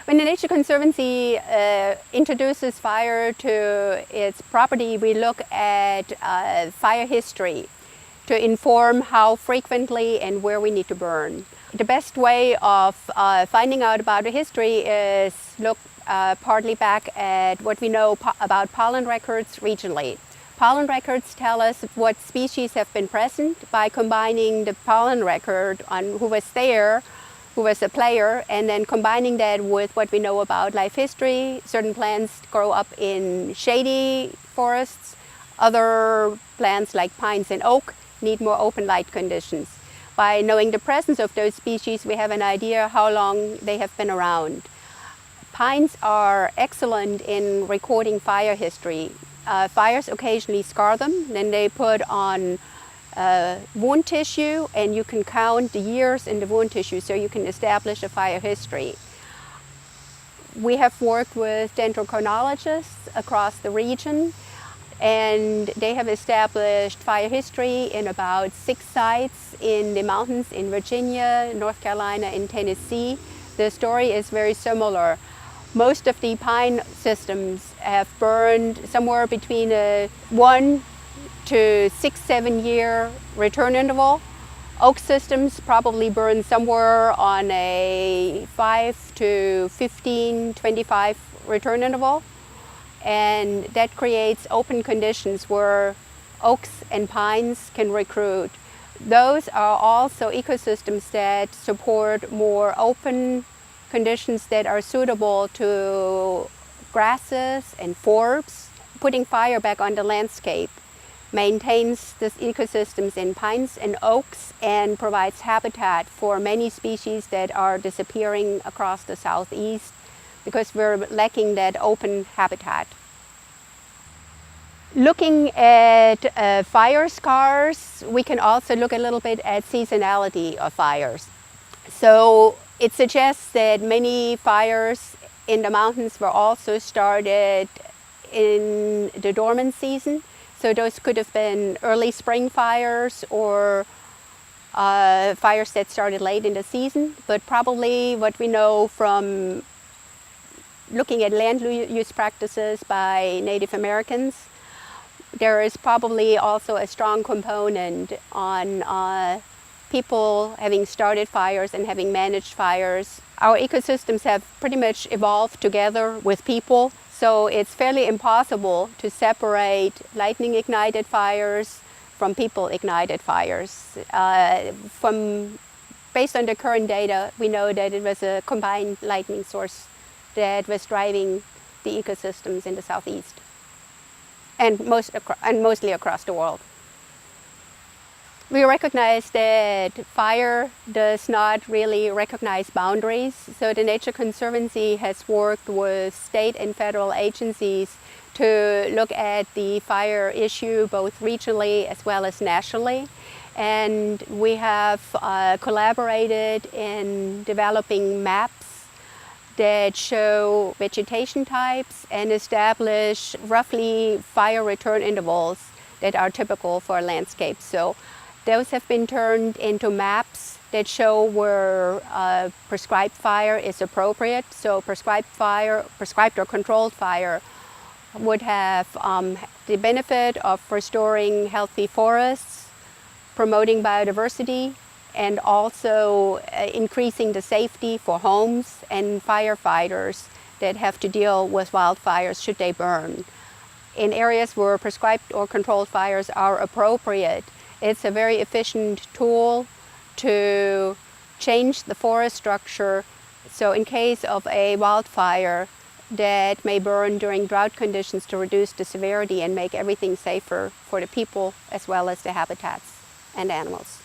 When the Nature Conservancy introduces fire to its property, we look at fire history to inform how frequently and where we need to burn. The best way of finding out about the history is look partly back at what we know about pollen records regionally. Pollen records tell us what species have been present by combining the pollen record on who was there, who was a player, and then combining that with what we know about life history. Certain plants grow up in shady forests. Other plants like pines and oak need more open light conditions. By knowing the presence of those species, we have an idea how long they have been around. Pines are excellent in recording fire history. Fires occasionally scar them, then they put on wound tissue, and you can count the years in the wound tissue so you can establish a fire history. We have worked with dendrochronologists across the region, and they have established fire history in about 6 sites in the mountains in Virginia, North Carolina, and Tennessee. The story is very similar. Most of the pine systems have burned somewhere between a 1 to 6-7 year return interval. Oak systems probably burn somewhere on a 5 to 15, 25 return interval. And that creates open conditions where oaks and pines can recruit. Those are also ecosystems that support more open conditions that are suitable to grasses and forbs. Putting fire back on the landscape maintains these ecosystems in pines and oaks and provides habitat for many species that are disappearing across the southeast because we're lacking that open habitat. Looking at fire scars, we can also look a little bit at seasonality of fires. So it suggests that many fires in the mountains were also started in the dormant season. So those could have been early spring fires or fires that started late in the season. But probably what we know from looking at land use practices by Native Americans, there is probably also a strong component on people having started fires and having managed fires. Our ecosystems have pretty much evolved together with people. So it's fairly impossible to separate lightning-ignited fires from people-ignited fires. Based on the current data, we know that it was a combined lightning source that was driving the ecosystems in the southeast and mostly across the world. We recognize that fire does not really recognize boundaries, so the Nature Conservancy has worked with state and federal agencies to look at the fire issue both regionally as well as nationally. And we have collaborated in developing maps that show vegetation types and establish roughly fire return intervals that are typical for a landscape. So those have been turned into maps that show where prescribed fire is appropriate. So prescribed or controlled fire would have the benefit of restoring healthy forests, promoting biodiversity, and also increasing the safety for homes and firefighters that have to deal with wildfires should they burn. In areas where prescribed or controlled fires are appropriate, it's a very efficient tool to change the forest structure. So in case of a wildfire that may burn during drought conditions, to reduce the severity and make everything safer for the people as well as the habitats and animals.